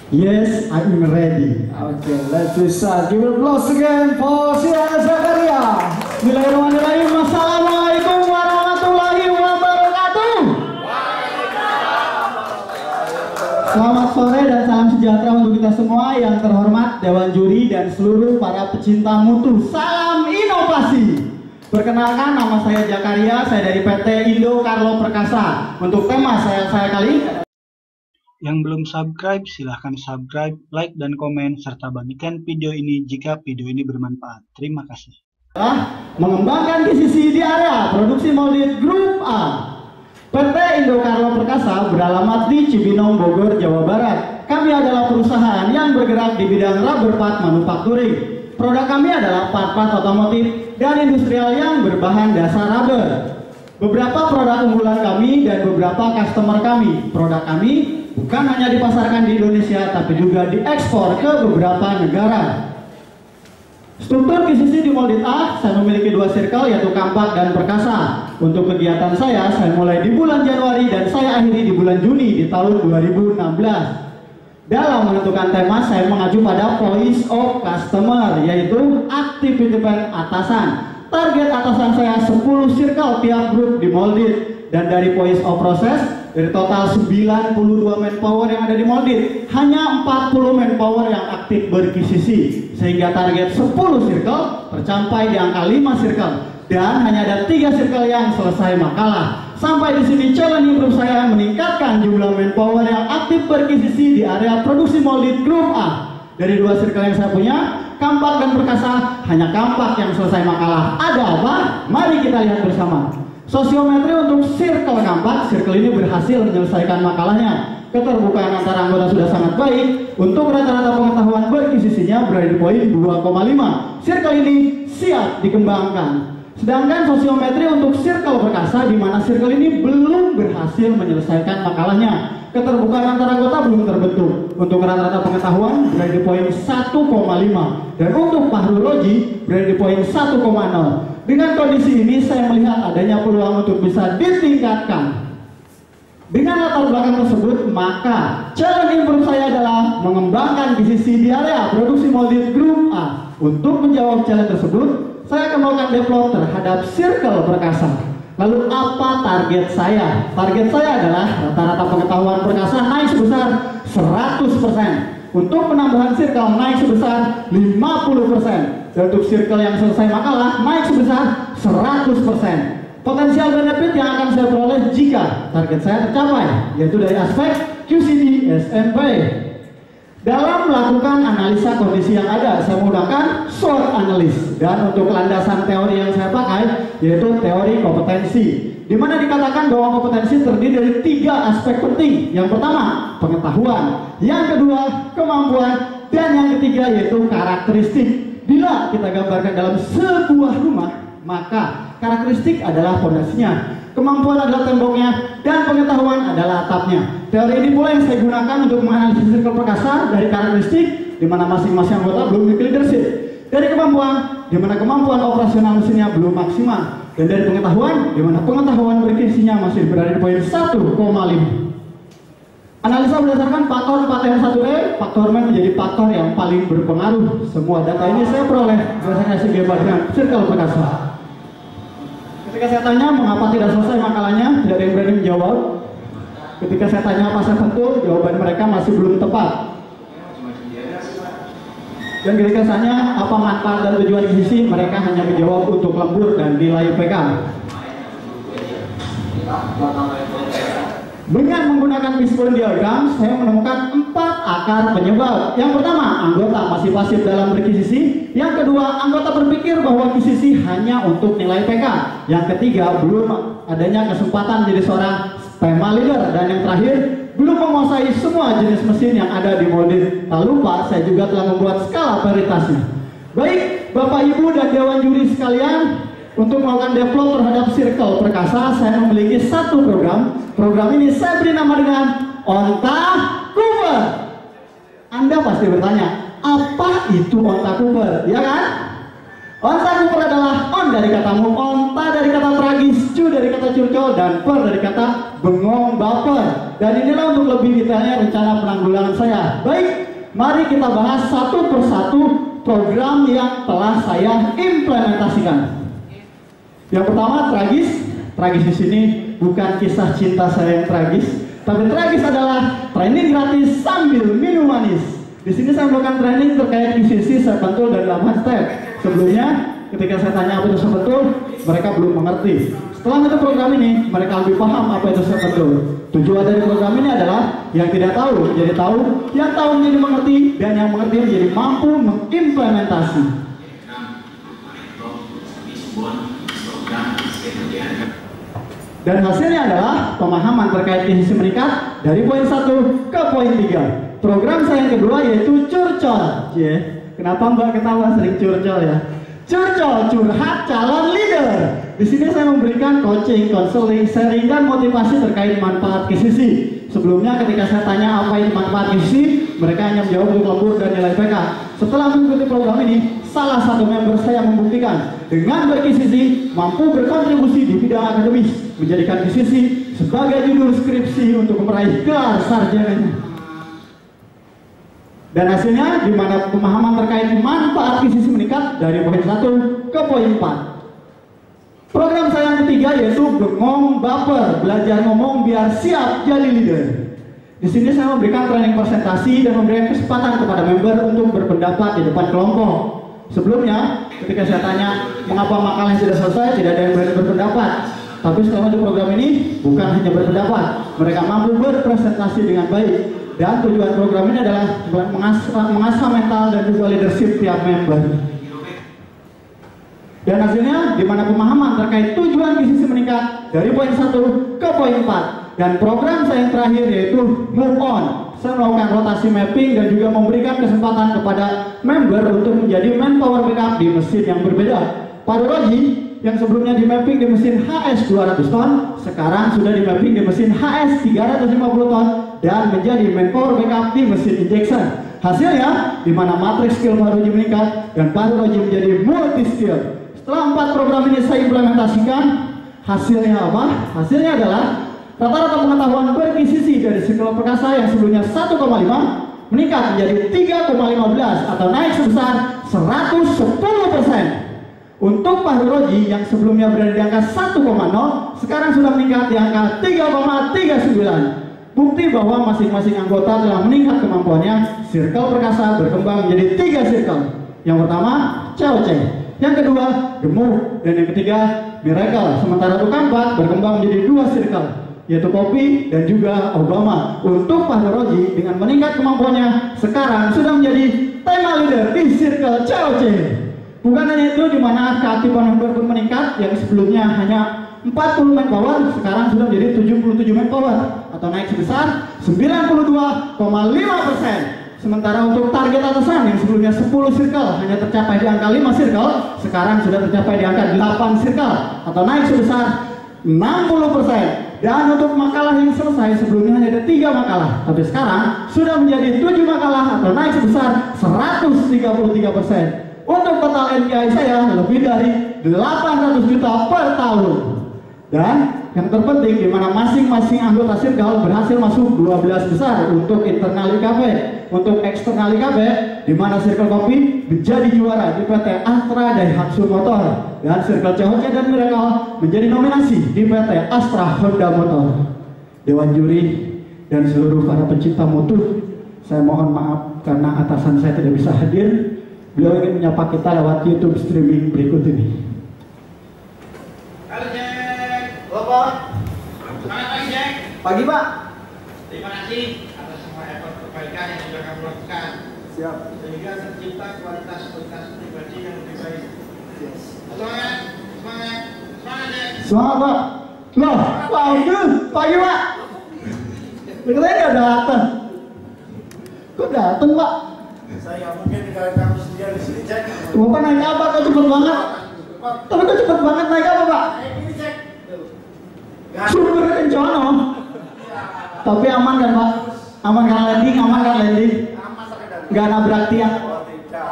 Yes, I'm ready. Okay, let's start. Give it applause again for Sia Zakaria. Bismillahirrahmanirrahim. Assalamualaikum warahmatullahi wabarakatuh. Selamat sore dan salam sejahtera untuk kita semua yang terhormat Dewan Juri dan seluruh para pecinta mutu. Salam inovasi. Perkenalkan, nama saya Zakaria, saya dari PT Indo Carlo Perkasa. Untuk tema saya kali ini, yang belum subscribe, silahkan subscribe, like, dan komen, serta bagikan video ini jika video ini bermanfaat. Terima kasih. Mengembangkan QCC di area produksi molded Grup A. PT Indo Carlo Perkasa beralamat di Cibinong, Bogor, Jawa Barat. Kami adalah perusahaan yang bergerak di bidang rubber part manufacturing. Produk kami adalah part-part otomotif dan industrial yang berbahan dasar rubber. Beberapa produk unggulan kami dan beberapa customer kami. Produk kami bukan hanya dipasarkan di Indonesia, tapi juga diekspor ke beberapa negara. Struktur QCC di molded A, saya memiliki dua circle, yaitu kampak dan perkasa. Untuk kegiatan saya mulai di bulan Januari dan saya akhiri di bulan Juni di tahun 2016. Dalam menentukan tema, saya mengacu pada voice of customer, yaitu activity plan atasan. Target atasan saya 10 circle tiap grup di molded, dan dari voice of process, dari total 92 manpower yang ada di molded, hanya 40 manpower yang aktif ber-QCC, sehingga target 10 circle tercapai di angka 5 circle, dan hanya ada 3 circle yang selesai makalah. Sampai di sini challenge grup saya meningkatkan jumlah manpower yang aktif ber-QCC di area produksi molded Grup A. Dari 2 circle yang saya punya, kampak dan perkasa, hanya kampak yang selesai makalah. Ada apa? Mari kita lihat bersama. Sosiometri untuk circle kampak, circle ini berhasil menyelesaikan makalahnya. Keterbukaan antara anggota sudah sangat baik. Untuk rata-rata pengetahuan ber-QCC-nya berada di poin 2,5. Circle ini siap dikembangkan. Sedangkan sosiometri untuk circle perkasa, di mana circle ini belum berhasil menyelesaikan makalahnya. Keterbukaan antara anggota belum terbentuk. Untuk rata-rata pengetahuan berada di poin 1,5. Dan untuk pahrologi berada di poin 1,0. Dengan kondisi ini saya melihat adanya peluang untuk bisa ditingkatkan. Dengan latar belakang tersebut, maka challenge improve saya adalah mengembangkan QCC di area produksi molded Grup A. Untuk menjawab challenge tersebut, saya akan melakukan develop terhadap circle perkasa. Lalu apa target saya? Target saya adalah rata-rata pengetahuan perkasa naik sebesar 100%. Untuk penambahan circle naik sebesar 50%. Dan untuk circle yang selesai makalah naik sebesar 100%. Potensial benefit yang akan saya peroleh jika target saya tercapai, yaitu dari aspek QCD SMP. Dalam melakukan analisa kondisi yang ada, saya menggunakan SWOT analysis. Dan untuk landasan teori yang saya pakai, yaitu teori kompetensi, di mana dikatakan bahwa kompetensi terdiri dari 3 aspek penting. Yang pertama, pengetahuan. Yang kedua, kemampuan. Dan yang ketiga, yaitu karakteristik. Bila kita gambarkan dalam sebuah rumah, maka karakteristik adalah fondasinya, kemampuan adalah temboknya, dan pengetahuan adalah atapnya. Teori ini pula yang saya gunakan untuk menganalisis circle perkasa dari karakteristik, di mana masing-masing anggota belum memiliki leadership. Dari kemampuan, di mana kemampuan operasional mesinnya belum maksimal. Dan dari pengetahuan, di mana pengetahuan berkisinya masih berada di poin 1,5. Analisa berdasarkan faktor 4M1E, faktor M menjadi faktor yang paling berpengaruh. Semua data ini saya peroleh berdasarkan segi dengan circle perkasa. Ketika saya tanya mengapa tidak selesai makalahnya, tidak ada yang berani menjawab. Ketika saya tanya apa saya betul, jawaban mereka masih belum tepat. Dan ketika saya tanya apa manfaat dan tujuan QCC, mereka hanya menjawab untuk lembur dan nilai PK. Dengan menggunakan fishbone diagram, saya menemukan 4 akar penyebab. Yang pertama, anggota masih pasif dalam ber-QCC. Yang kedua, anggota berpikir bahwa QCC hanya untuk nilai PK. Yang ketiga, belum adanya kesempatan menjadi seorang tema leader. Dan yang terakhir, belum menguasai semua jenis mesin yang ada di molded. Tak lupa, saya juga telah membuat skala prioritasnya. Baik, Bapak Ibu dan Dewan Juri sekalian, untuk melakukan develop terhadap circle perkasa, saya memiliki satu program. Program ini saya beri nama dengan Onta Cooper. Anda pasti bertanya, apa itu Onta Cooper? Ya kan? Onta Cooper adalah dari kata move on, ta dari kata tragis, cu dari kata curcol, dan per dari kata bengong baper. Dan inilah untuk lebih detailnya rencana penanggulangan saya. Baik, mari kita bahas satu persatu program yang telah saya implementasikan. Yang pertama, tragis. Tragis di sini bukan kisah cinta saya yang tragis, tapi tragis adalah training gratis sambil minum manis. Di sini saya melakukan training terkait QCC, Step Betul, dan 8 step. Sebelumnya, ketika saya tanya apa itu Step Betul, mereka belum mengerti. Setelah itu program ini, mereka lebih paham apa itu Step Betul. Tujuan dari program ini adalah yang tidak tahu menjadi tahu, yang tahu menjadi mengerti, dan yang mengerti menjadi mampu mengimplementasi. Dan hasilnya adalah pemahaman terkait QCC meningkat dari poin 1 ke poin 3. Program saya yang kedua yaitu curcol. Kenapa Mbak ketawa sering curcol ya? Curcol, curhat calon leader. Di sini saya memberikan coaching, konseling, sharing, dan motivasi terkait manfaat QCC. Sebelumnya ketika saya tanya apa itu manfaat QCC, mereka hanya menjawab untuk lembur dan nilai PK. Setelah mengikuti program ini, salah satu member saya membuktikan dengan ber-QCC mampu berkontribusi di bidang akademis, menjadikan QCC sebagai judul skripsi untuk meraih gelar sarjananya. Dan hasilnya di mana pemahaman terkait manfaat QCC meningkat dari poin 1 ke poin 4. Program saya yang ketiga yaitu bengong baper, belajar ngomong biar siap jadi leader. Di sini saya memberikan training presentasi dan memberikan kesempatan kepada member untuk berpendapat di depan kelompok. Sebelumnya, ketika saya tanya mengapa makalahnya tidak selesai, tidak ada yang berani berpendapat. Tapi setelah di program ini bukan hanya berpendapat, mereka mampu berpresentasi dengan baik. Dan tujuan program ini adalah mengasah mental dan juga leadership tiap member. Dan hasilnya, di mana pemahaman terkait tujuan QCC meningkat dari poin 1 ke poin 4. Dan program saya yang terakhir yaitu move on. Saya melakukan rotasi mapping dan juga memberikan kesempatan kepada member untuk menjadi manpower backup di mesin yang berbeda. Pak Roji yang sebelumnya di mapping di mesin HS 200 ton, sekarang sudah di mapping di mesin HS 350 ton dan menjadi manpower backup di mesin injection. Hasilnya, di mana matriks skill Pak Roji meningkat dan Pak Roji menjadi multi skill. Setelah 4 program ini saya implementasikan, hasilnya apa? Hasilnya adalah rata-rata pengetahuan ber-QCC dari sirkel perkasa yang sebelumnya 1,5 meningkat menjadi 3,15 atau naik sebesar 110%. Untuk Pak Roji yang sebelumnya berada di angka 1,0 sekarang sudah meningkat di angka 3,39. Bukti bahwa masing-masing anggota telah meningkat kemampuannya. Sirkel perkasa berkembang menjadi 3 sirkel. Yang pertama, COC. Yang kedua, gemuk. Dan yang ketiga, miracle. Sementara untuk keempat berkembang menjadi 2 sirkel, yaitu Kopi dan juga Obama. Untuk Pak Roji dengan meningkat kemampuannya sekarang sudah menjadi tema leader di circle COC. Bukan hanya itu, di mana keaktifan member pun meningkat yang sebelumnya hanya 40 manpower sekarang sudah menjadi 77 manpower atau naik sebesar 92,5%. Sementara untuk target atasan yang sebelumnya 10 circle hanya tercapai di angka 5 circle, sekarang sudah tercapai di angka 8 circle atau naik sebesar 60%. Dan untuk makalah yang selesai sebelumnya hanya ada 3 makalah, tapi sekarang sudah menjadi 7 makalah atau naik sebesar 133%. Untuk total NPI saya lebih dari 800 juta per tahun. Dan yang terpenting di mana masing-masing anggota circle berhasil masuk 12 besar untuk internal IKP. Untuk eksternal IKP, di mana Circle Kopi menjadi juara di PT Astra Daihatsu Motor dan Circle COC dan Miracle menjadi nominasi di PT Astra Honda Motor. Dewan juri dan seluruh para pencinta mutu, saya mohon maaf karena atasan saya tidak bisa hadir. Beliau ingin menyapa kita lewat YouTube streaming berikut ini. Halo Jack. Bapak. Selamat pagi Jack. Pagi Pak. Terima kasih atas semua effort perbaikan yang sudah kamu lakukan. Siap. Sehingga tercipta kualitas pribadi yang lebih baik. Yes. Semangat, semangat, semangat Jack. Semangat Pak. Loh, bagus. Pagi Pak. Katanya nggak datang. Kok datang Pak? Saya mungkin tinggal kamu sendiri di sini Jack. Bapak naik apa? Kok cepet banget? Tapi kok cepet banget naik apa Pak? Ini Jack. Super kencana. Tapi aman kan Pak? Aman kan landing? Aman kan landing? Nggak nabrak tiang. Oh, tidak.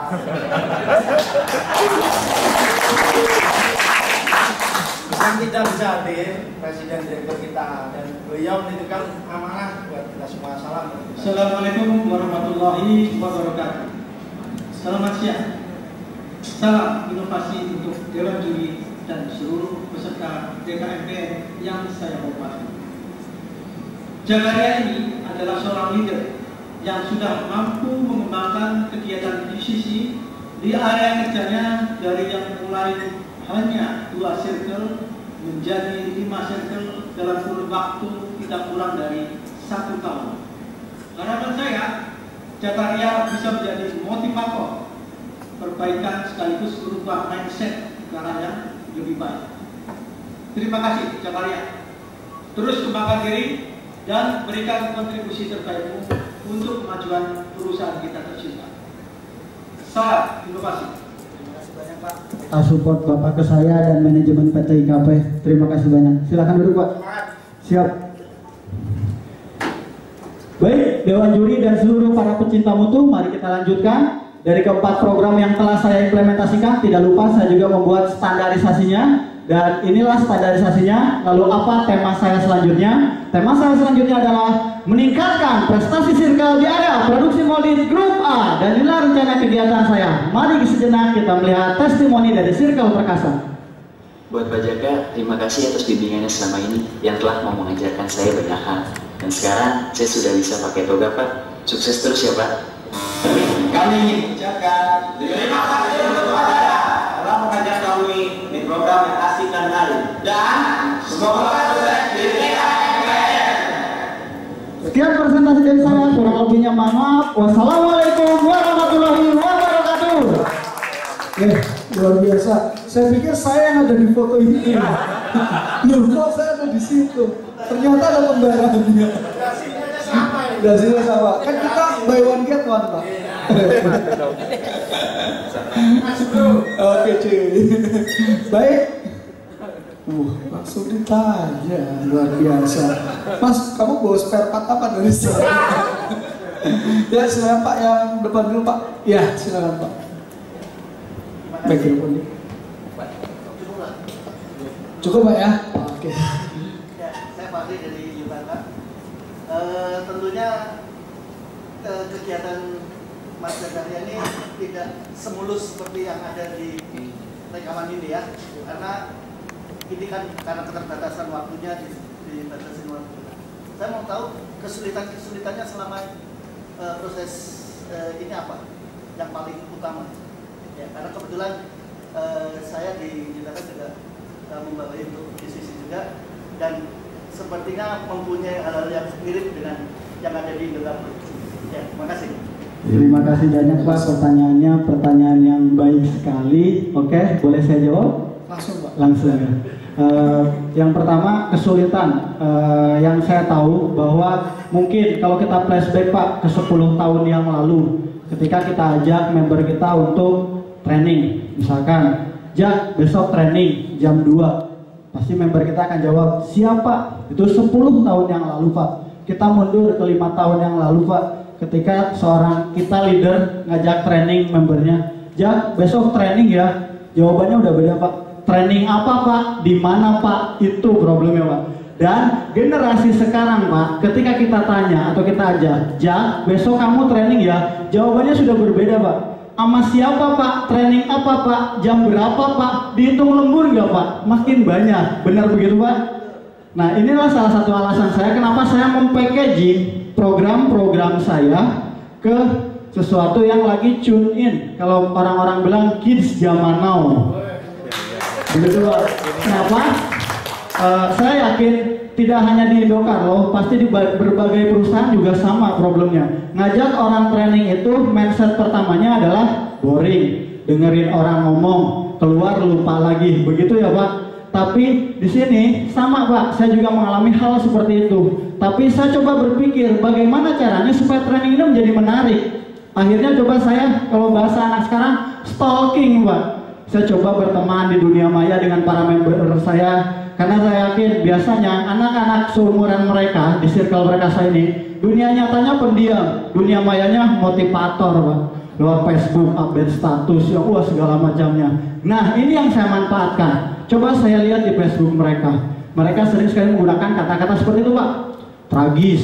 tidak bisa hadir Presiden Direktur kita dan beliau menitipkan amanah buat kita semua. Salam. Assalamualaikum warahmatullahi wabarakatuh. Selamat siang. Salam inovasi untuk Dewan Juri dan seluruh peserta DKMPN yang saya hormati. Jagaria ini adalah seorang leader yang sudah mampu mengembangkan kegiatan UCC di area kerjanya dari yang mulai hanya 2 circle menjadi 5 circle dalam kurun waktu tidak kurang dari 1 tahun. Harapan saya, Jagaria bisa menjadi motivator perbaikan sekaligus berubah mindset ke arah yang lebih baik. Terima kasih Jagaria. Terus kembangkan diri dan berikan kontribusi terbaikmu untuk kemajuan perusahaan kita tercinta. Salam inovasi. Terima kasih banyak Pak. Support Bapak ke saya dan manajemen PT IKP. Terima kasih banyak. Silakan duduk Pak. Siap. Baik, Dewan Juri dan seluruh para pecinta mutu, mari kita lanjutkan. Dari keempat program yang telah saya implementasikan, tidak lupa saya juga membuat standarisasinya. Dan inilah standarisasinya. Lalu apa tema saya selanjutnya? Tema saya selanjutnya adalah meningkatkan prestasi circle di area produksi molded grup A. Dan inilah rencana kegiatan saya. Mari sejenak kita melihat testimoni dari Circle Perkasa. Buat Pak Jaga, terima kasih atas bimbingannya selama ini yang telah mau mengajarkan saya banyak hal. Dan sekarang saya sudah bisa pakai toga Pak. Sukses terus ya Pak. Kami ingin mengucapkan terima kasih untuk Pak Jaga telah mengajar kami di program yang asik dan menarik. Dan semoga sukses di DKMPN. Sekian presentasi dari saya, kurang lebihnya maaf. Wassalamualaikum warahmatullahi wabarakatuh. Luar biasa. Saya pikir saya yang ada di foto ini. Loh, kok saya ada di situ? Ternyata ada pembayarannya. Dasinya sama. Kan kita buy one get one, Pak. Oke, cuy. Baik. Langsung ditanya, luar biasa. Mas, kamu bawa spare part apa dari saya? Ya, silakan Pak yang depan dulu Pak. Ya, silakan Pak. Mikrofon. Cukup Pak ya? Oke. Ya, saya Fahri dari Yubanga. Tentunya kegiatan Mas Jagaria ini tidak semulus seperti yang ada di rekaman ini ya, karena ini kan karena keterbatasan waktunya dibatasi waktu. Saya mau tahu kesulitannya selama proses ini apa yang paling utama? Ya, karena kebetulan saya di Jakarta juga membawa untuk bisnis juga dan sepertinya mempunyai hal-hal yang mirip dengan yang ada di Indonesia. Ya, terima kasih. Terima kasih banyak Pak, pertanyaannya pertanyaan yang baik sekali. Oke, boleh saya jawab? Langsung Pak. Langsung ya. Yang pertama kesulitan yang saya tahu bahwa mungkin kalau kita flashback Pak ke 10 tahun yang lalu ketika kita ajak member kita untuk training, misalkan Jak besok training jam 2, pasti member kita akan jawab siap Pak. Itu 10 tahun yang lalu Pak. Kita mundur ke 5 tahun yang lalu Pak, ketika seorang kita leader ngajak training membernya, Jak besok training ya. Jawabannya udah beda Pak. Training apa Pak? Di mana Pak? Itu problemnya Pak. Dan generasi sekarang Pak, ketika kita tanya atau kita ajak, Jak besok kamu training ya, jawabannya sudah berbeda Pak. Sama siapa Pak? Training apa Pak? Jam berapa Pak? Dihitung lembur nggak Pak? Makin banyak, benar begitu Pak? Nah inilah salah satu alasan saya kenapa saya mempackaging program-program saya ke sesuatu yang lagi tune in. Kalau orang-orang bilang kids zaman now. Begitu Pak. Kenapa? Saya yakin tidak hanya di Indocarlo, pasti di berbagai perusahaan juga sama problemnya. Ngajak orang training itu mindset pertamanya adalah boring, dengerin orang ngomong, keluar lupa lagi, begitu ya Pak. Tapi di sini sama Pak, saya juga mengalami hal seperti itu. Tapi saya coba berpikir bagaimana caranya supaya training ini menjadi menarik. Akhirnya coba saya, kalau bahasa anak sekarang, stalking Pak. Saya coba berteman di dunia maya dengan para member saya. Karena saya yakin biasanya anak-anak seumuran mereka di Circle Perkasa ini dunia nyatanya pendiam, dunia mayanya motivator Pak. lewat Facebook, update status, ya wah segala macamnya. Nah ini yang saya manfaatkan. Coba saya lihat di Facebook mereka. Mereka sering sekali menggunakan kata-kata seperti itu Pak. Tragis.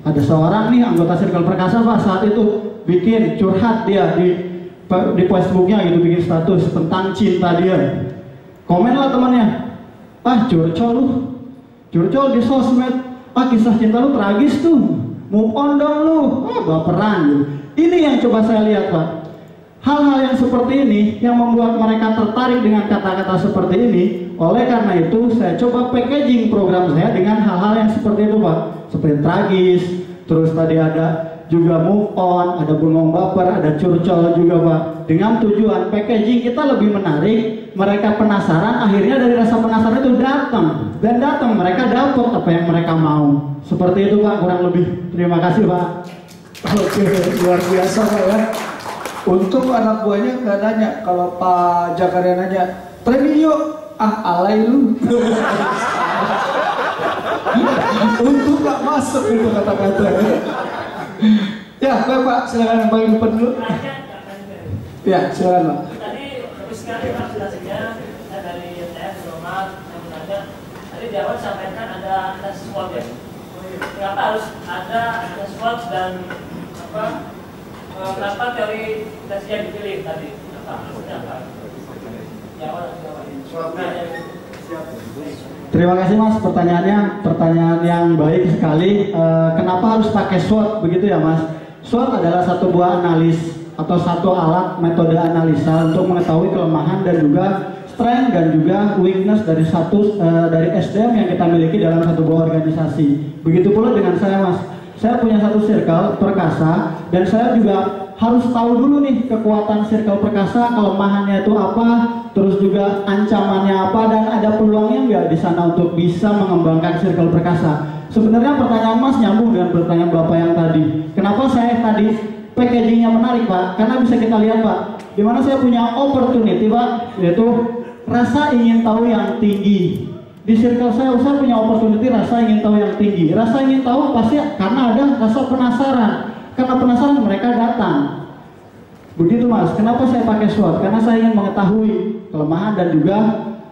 Ada seorang nih anggota Circle Perkasa Pak saat itu bikin curhat dia di Facebooknya gitu, bikin status tentang cinta dia. Komen lah temannya, ah curcol lu, curcol di sosmed, ah kisah cinta lu tragis tuh, move on dong lu, ah baperan gitu. Ini yang coba saya lihat Pak. Hal-hal yang seperti ini yang membuat mereka tertarik dengan kata-kata seperti ini. Oleh karena itu saya coba packaging program saya dengan hal-hal yang seperti itu Pak. Seperti tragis, terus tadi ada juga move on, ada bengong baper, ada curcol juga Pak. Dengan tujuan packaging kita lebih menarik, mereka penasaran, akhirnya dari rasa penasaran itu datang. Dan datang, mereka dapat apa yang mereka mau. Seperti itu Pak, kurang lebih. Terima kasih Pak. Oke, luar biasa Pak ya. Untung anak buahnya nggak nanya. Kalau Pak Jakaria nanya, training yuk, ah alay lu. Untung nggak masuk itu kata-kata. Ya, baik Pak, silakan yang paling depan dulu. Ya, silakan Pak. Tadi bagus sekali Pak penjelasannya dari YTF, Romat, yang menanya. Tadi di awal sampaikan ada SWOT ya. Kenapa harus ada SWOT dan kenapa teori tes yang dipilih tadi? Maksudnya apa? Terima kasih Mas, pertanyaan yang baik sekali. Kenapa harus pakai SWOT begitu ya Mas? SWOT adalah satu buah analis atau satu alat metode analisa untuk mengetahui kelemahan dan juga strength dan juga weakness dari dari SDM yang kita miliki dalam satu buah organisasi. Begitu pula dengan saya Mas. Saya punya satu circle Perkasa dan saya juga harus tahu dulu nih kekuatan circle Perkasa, kelemahannya itu apa, terus juga ancamannya apa, dan ada peluangnya nggak di sana untuk bisa mengembangkan circle Perkasa. Sebenarnya pertanyaan Mas nyambung dengan pertanyaan Bapak yang tadi. Kenapa saya tadi packagingnya menarik Pak? Karena bisa kita lihat Pak, dimana saya punya opportunity Pak, yaitu rasa ingin tahu yang tinggi. Di circle saya punya opportunity rasa ingin tahu yang tinggi. Rasa ingin tahu pasti karena ada rasa penasaran. Karena penasaran mereka datang. Begitu Mas, kenapa saya pakai SWOT? Karena saya ingin mengetahui kelemahan dan juga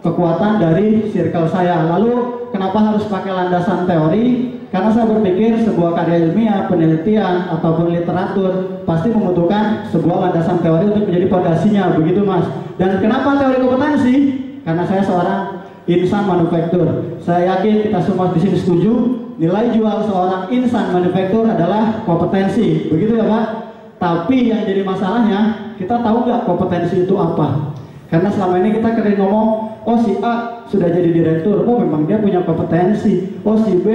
kekuatan dari circle saya. Lalu kenapa harus pakai landasan teori? Karena saya berpikir sebuah karya ilmiah, penelitian, ataupun literatur pasti membutuhkan sebuah landasan teori untuk menjadi fondasinya. Begitu Mas. Dan kenapa teori kompetensi? Karena saya seorang insan manufaktur. Saya yakin kita semua di sini setuju, nilai jual seorang insan manufaktur adalah kompetensi. Begitu ya Pak? Tapi yang jadi masalahnya, kita tahu nggak kompetensi itu apa? Karena selama ini kita keren ngomong, oh si A sudah jadi direktur, oh memang dia punya kompetensi. Oh si B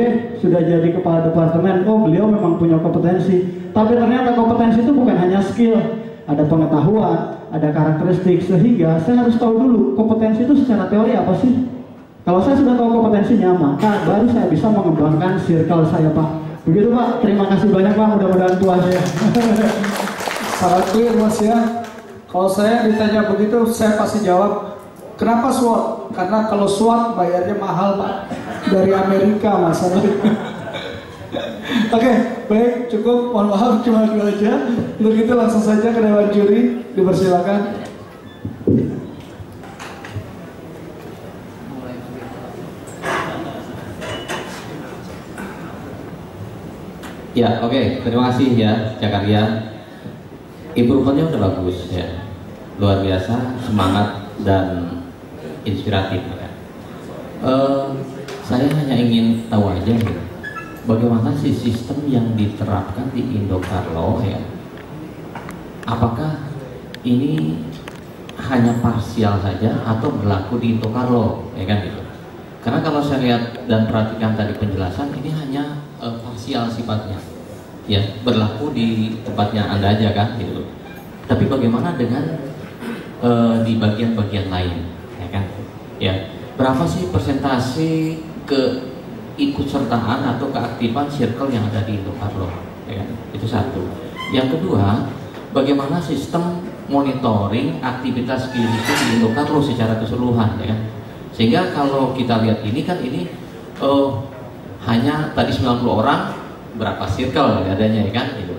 sudah jadi kepala departemen, oh beliau memang punya kompetensi. Tapi ternyata kompetensi itu bukan hanya skill, ada pengetahuan, ada karakteristik, sehingga saya harus tahu dulu kompetensi itu secara teori apa sih. Kalau saya sudah tahu kompetensinya, maka baru saya bisa mengembangkan circle saya Pak. Begitu Pak, terima kasih banyak Pak, mudah-mudahan puas ya. Sangat clear Mas ya. Kalau saya ditanya begitu, saya pasti jawab, kenapa SWOT? Karena kalau SWOT bayarnya mahal Pak, dari Amerika Mas. Oke, baik, cukup. Mohon maaf, cuma itu aja. Untuk itu langsung saja ke dewan juri, dipersilakan. Ya, oke. Terima kasih ya, Jakaria. Improvementnya udah bagus ya, luar biasa, semangat dan inspiratif ya. Saya hanya ingin tahu aja ya, bagaimana sih sistem yang diterapkan di Indocarlo ya? Apakah ini hanya parsial saja atau berlaku di Indocarlo ya kan gitu? Karena kalau saya lihat dan perhatikan tadi penjelasan, ini hanya parsial sifatnya, ya berlaku di tempatnya Anda aja kan gitu. Tapi bagaimana dengan di bagian-bagian lain, ya kan? Ya, berapa sih persentase keikutsertaan atau keaktifan circle yang ada di Indocarlo, ya kan? Itu satu. Yang kedua, bagaimana sistem monitoring aktivitas klinis di Indocarlo secara keseluruhan, ya kan? Sehingga kalau kita lihat ini kan ini hanya tadi 90 orang, berapa circle adanya ya kan gitu.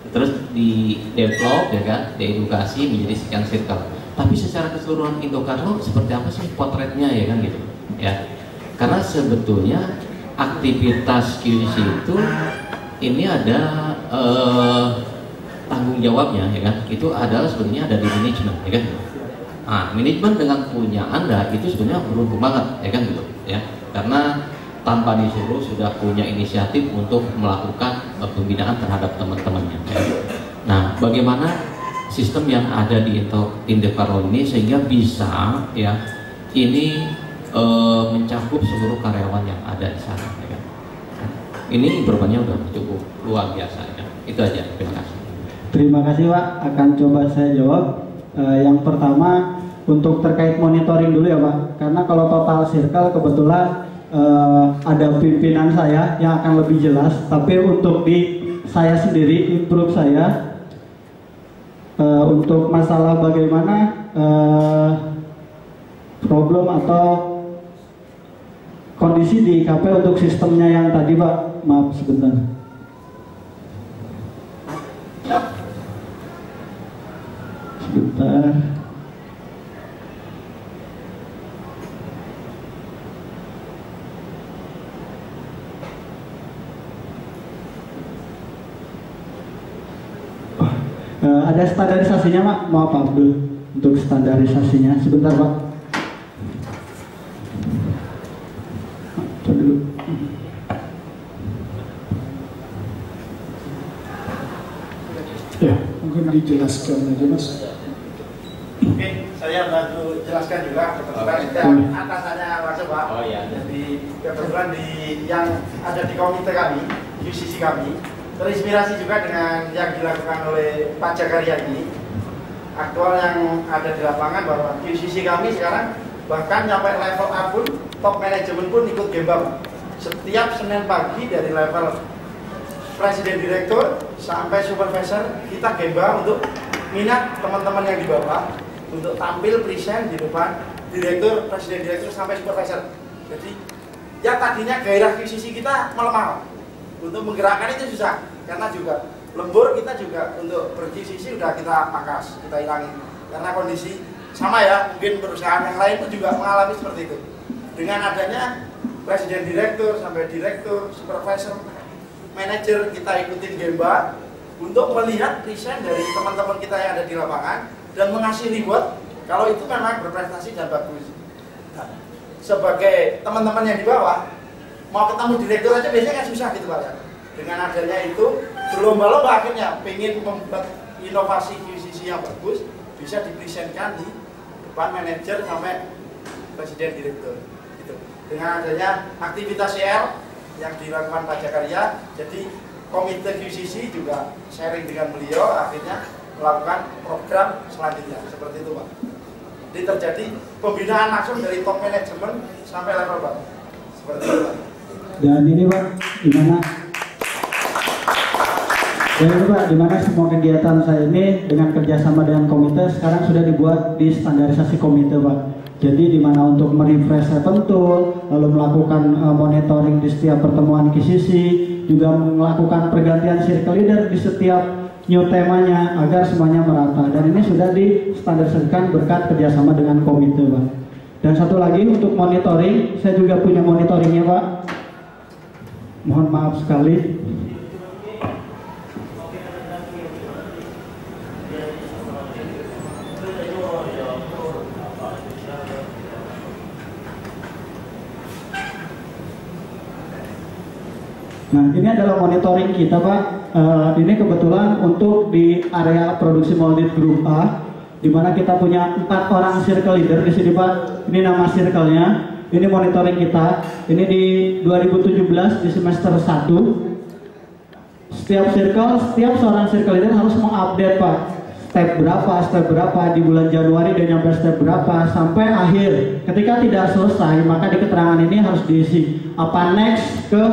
Itu terus di develop ya kan, diedukasi menjadi sekian circle. Tapi secara keseluruhan Indokarlo seperti apa sih potretnya ya kan gitu ya? Karena sebetulnya aktivitas QC itu ini ada tanggung jawabnya ya kan, itu adalah sebenarnya ada di manajemen ya kan. Nah, manajemen dengan punya Anda itu sebenarnya beruntung banget ya kan gitu ya, karena tanpa disuruh sudah punya inisiatif untuk melakukan pembinaan terhadap teman-temannya ya. Nah, bagaimana sistem yang ada di Indokarlo ini sehingga bisa ya ini mencakup seluruh karyawan yang ada di sana ya kan? Ini improvementnya udah cukup luar biasa ya. Itu aja, terima kasih. Terima kasih Pak, akan coba saya jawab. Yang pertama untuk terkait monitoring dulu ya Pak, karena kalau total circle kebetulan ada pimpinan saya yang akan lebih jelas, tapi untuk di saya sendiri, improve saya untuk masalah bagaimana problem atau kondisi di IKP untuk sistemnya yang tadi Pak, maaf sebentar. Sebentar. Ada standarisasinya Pak, maaf Pak Abdul, untuk standarisasinya sebentar Pak. Ya, mungkin dijelaskan aja Mas. Oke, saya bantu jelaskan juga kebetulan atasannya langsung Pak. Oh iya. Jadi kebetulan yang ada di komite kami, UCC kami, terinspirasi juga dengan yang dilakukan oleh Pak Jakaria ini. Aktual yang ada di lapangan bahwa UCC kami sekarang bahkan sampai level A pun, top manajemen pun ikut gemba. Setiap Senin pagi dari level presiden direktur sampai supervisor kita gemba untuk minat teman-teman yang di bawah untuk tampil present di depan direktur, presiden direktur sampai supervisor. Jadi ya tadinya gairah QCC kita melemah. Untuk menggerakkan itu susah karena juga lembur kita juga untuk ber-QCC sudah kita pangkas, kita hilangin karena kondisi sama ya, mungkin perusahaan yang lain pun juga mengalami seperti itu. Dengan adanya presiden direktur sampai direktur, supervisor, manajer, kita ikutin gemba untuk melihat present dari teman-teman kita yang ada di lapangan dan mengasih reward kalau itu memang berprestasi dan bagus. Nah, sebagai teman-teman yang di bawah mau ketemu direktur aja biasanya kan susah gitu Pak ya. Dengan adanya itu berlomba-lomba akhirnya pengen membuat inovasi QCC yang bagus bisa dipresentkan di depan manajer sampai presiden direktur gitu. Dengan adanya aktivitas CL yang dilakukan Pak Jakaria, jadi komite QCC juga sharing dengan beliau akhirnya melakukan program selanjutnya seperti itu Pak. Jadi terjadi pembinaan langsung dari top manajemen sampai level bawah seperti itu Pak. Dan ini Pak, dimana semua kegiatan saya ini dengan kerjasama dengan komite sekarang sudah dibuat di standarisasi komite Pak. Jadi dimana untuk merefresh Seven Tool, lalu melakukan monitoring di setiap pertemuan QCC, juga melakukan pergantian circle leader di setiap new temanya agar semuanya merata. Dan ini sudah distandarisasikan berkat kerjasama dengan komite Pak. Dan satu lagi untuk monitoring, saya juga punya monitoringnya Pak. Mohon maaf sekali. Nah, ini adalah monitoring kita Pak. Ini kebetulan untuk di area produksi molded grup A, di mana kita punya 4 orang circle leader di sini Pak. Ini nama circle-nya. Ini monitoring kita. Ini di 2017 di semester 1. Setiap seorang circle leader harus mengupdate Pak. Step berapa di bulan Januari dan sampai step berapa sampai akhir. Ketika tidak selesai, maka di keterangan ini harus diisi apa next ke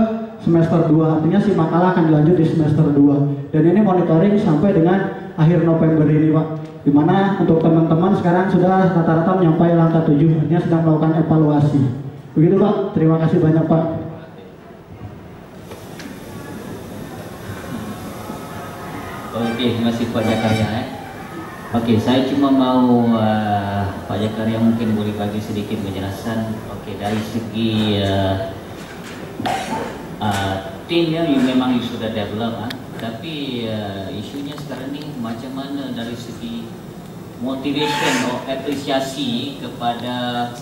semester 2, artinya si makalah akan dilanjut di semester 2. Dan ini monitoring sampai dengan akhir November ini Pak, dimana untuk teman-teman sekarang sudah rata-rata menyampai langkah 7, artinya sedang melakukan evaluasi. Begitu Pak, terima kasih banyak Pak. Oke, terima kasih Pak Jakarya. Oke, saya cuma mau Pak Jakarya mungkin boleh bagi sedikit penjelasan. Oke, dari segi timnya memang sudah develop, tapi isunya sekarang ini macam mana dari segi motivation atau apresiasi kepada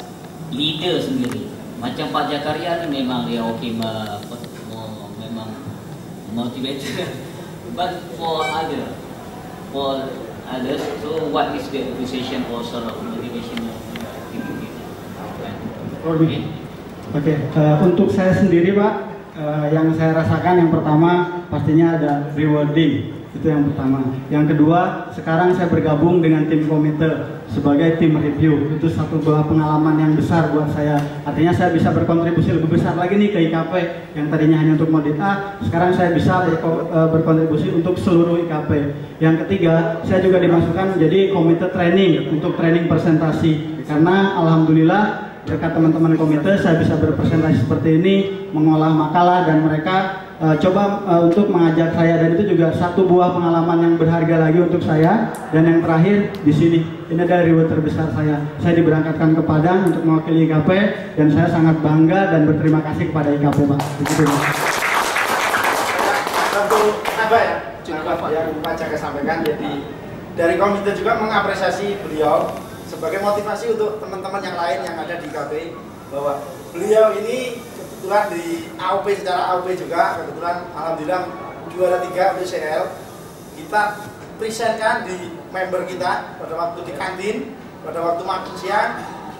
leader sendiri. Macam Pak Jakarya ni memang dia okey, memang motivated. But for others, so what is the appreciation or sort of motivation? Oke, untuk saya sendiri Pak, yang saya rasakan yang pertama pastinya ada rewarding, itu yang pertama. Yang kedua, sekarang saya bergabung dengan tim komite sebagai tim review. Itu satu buah pengalaman yang besar buat saya. Artinya saya bisa berkontribusi lebih besar lagi nih ke IKP yang tadinya hanya untuk modit A, sekarang saya bisa berkontribusi untuk seluruh IKP. Yang ketiga, saya juga dimasukkan menjadi komite training untuk training presentasi. Karena alhamdulillah berkat teman-teman komite saya bisa berpresentasi seperti ini, mengolah makalah, dan mereka coba untuk mengajak saya, dan itu juga satu buah pengalaman yang berharga lagi untuk saya. Dan yang terakhir di sini, ini adalah reward terbesar saya. Saya diberangkatkan ke Padang untuk mewakili IKP, dan saya sangat bangga dan berterima kasih kepada IKP, Pak. Begitu, Pak. Untuk apa ya? Juga yang Pak Jaka sampaikan, jadi dari komite juga mengapresiasi beliau sebagai motivasi untuk teman-teman yang lain yang ada di IKP, bahwa beliau ini kebetulan di AOP, secara AOP juga kebetulan alhamdulillah juara 3 PCL. Kita presentkan di member kita pada waktu di kantin, pada waktu makan siang,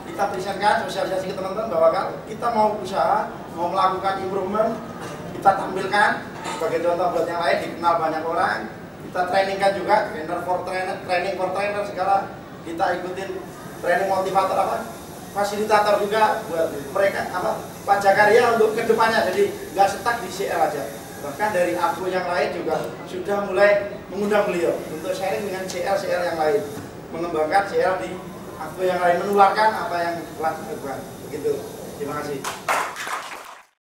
kita presentkan sosialisasi ke teman-teman bahwa kita mau usaha, mau melakukan improvement, kita tampilkan sebagai contoh buat yang lain, dikenal banyak orang. Kita trainingkan juga, training for trainer segala, kita ikutin training motivator fasilitator juga buat mereka Pak Jakarya untuk kedepannya, jadi nggak stuck di CL aja. Bahkan dari aku yang lain juga sudah mulai mengundang beliau untuk sharing dengan CL yang lain, mengembangkan CL di aku yang lain, menularkan apa yang telah dilakukan. Begitu. Terima kasih.